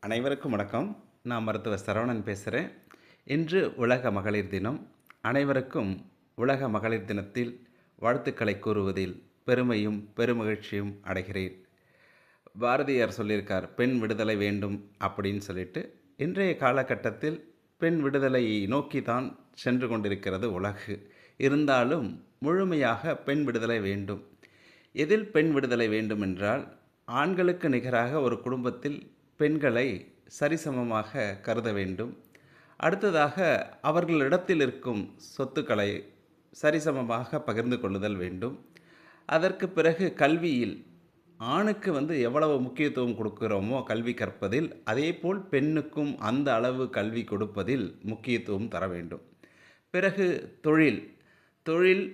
அனைவருக்கும் வணக்கம். நான் மருத்துவர் சரவணன் பேசுகிறேன். இன்று உலக மகளிர் தினம். அனைவருக்கும் உலக மகளிர் தினத்தில் வாழ்த்துக்களை கூறுவதில் பெருமையும் பெருமகிழ்ச்சியும் அடைகிறேன். பாரதியார் சொல்லியிருக்கார், பெண் விடுதலை வேண்டும் அப்படின்னு சொல்லிட்டு. இன்றைய காலகட்டத்தில் பெண் விடுதலையை நோக்கி தான் சென்று கொண்டிருக்கிறது உலகு. இருந்தாலும் முழுமையாக பெண் விடுதலை வேண்டும். எதில் பெண் விடுதலை வேண்டும் என்றால், ஆண்களுக்கு நிகராக ஒரு குடும்பத்தில் பெண்களை சரிசமமாக கருத வேண்டும். அடுத்ததாக அவர்களிடத்தில் இருக்கும் சொத்துக்களை சரிசமமாக பகிர்ந்து கொள்ளுதல் வேண்டும். அதற்கு பிறகு கல்வியில் ஆணுக்கு எவ்வளவு முக்கியத்துவம் கொடுக்கிறோமோ கல்வி கற்பதில், அதேபோல் பெண்ணுக்கும் அந்த அளவு கல்வி கொடுப்பதில் முக்கியத்துவம் தர வேண்டும். பிறகு தொழில் தொழில்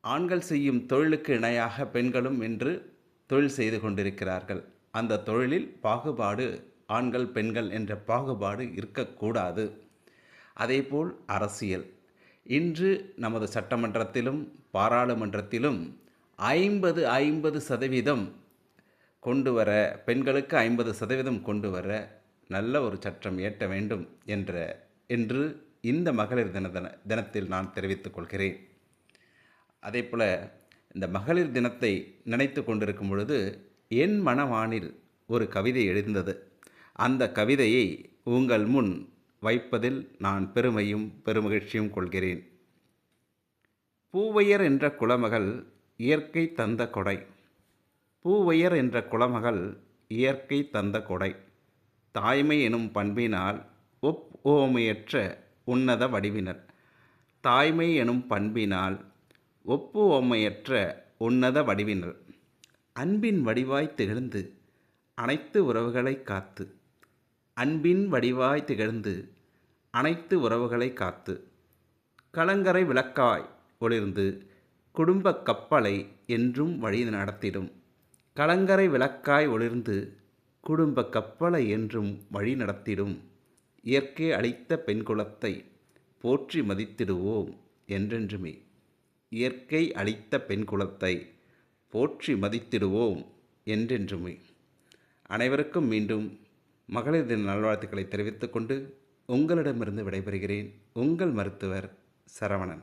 ஆண்கள் செய்யும் தொழிலுக்கு இணையாக பெண்களும் இன்று தொழில் செய்து கொண்டிருக்கிறார்கள். அந்த தொழிலில் பாகுபாடு, ஆண்கள் பெண்கள் என்ற பாகுபாடு இருக்கக்கூடாது. அதேபோல் அரசியல், இன்று நமது சட்டமன்றத்திலும் பாராளுமன்றத்திலும் 50% கொண்டு வர, பெண்களுக்கு 50% கொண்டு வர நல்ல ஒரு சட்டம் இயற்ற வேண்டும் என்று இந்த மகளிர் தினத்தில் நான் தெரிவித்துக் கொள்கிறேன். அதேபோல் இந்த மகளிர் தினத்தை நினைத்து கொண்டிருக்கும் பொழுது என் மனவானில் ஒரு கவிதை எழுந்தது. அந்த கவிதையை உங்கள் முன் வைப்பதில் நான் பெருமையும் பெருமகிழ்ச்சியும் கொள்கிறேன். பூவையர் என்ற குலமகள் இயற்கை தந்த கொடை. பூவையர் என்ற குலமகள் இயற்கை தந்த கொடை. தாய்மை எனும் பண்பினால் ஒப்புவமையற்ற உன்னத வடிவினர். தாய்மை எனும் பண்பினால் ஒப்புவமையற்ற உன்னத வடிவினர். அன்பின் வடிவாய் திகழ்ந்து அனைத்து உறவுகளை காத்து. அன்பின் வடிவாய் திகழ்ந்து அனைத்து உறவுகளை காத்து. கலங்கரை விளக்காய் ஒளிர்ந்து குடும்ப கப்பலை என்றும் வழி நடத்திடும். கலங்கரை விளக்காய் ஒளிர்ந்து குடும்ப கப்பலை என்றும் வழி நடத்திடும். இயற்கை அளித்த பெண்குலத்தை போற்றி மதித்திடுவோம் என்றென்றுமே. இயற்கை அளித்த பெண்குலத்தை போற்றி மதித்திடுவோம் என்றென்றுமே. அனைவருக்கும் மீண்டும் மகளிர் தின நல்வாழ்த்துக்களை தெரிவித்துக் கொண்டு உங்களிடமிருந்து விடைபெறுகிறேன். உங்கள் மருத்துவர் சரவணன்.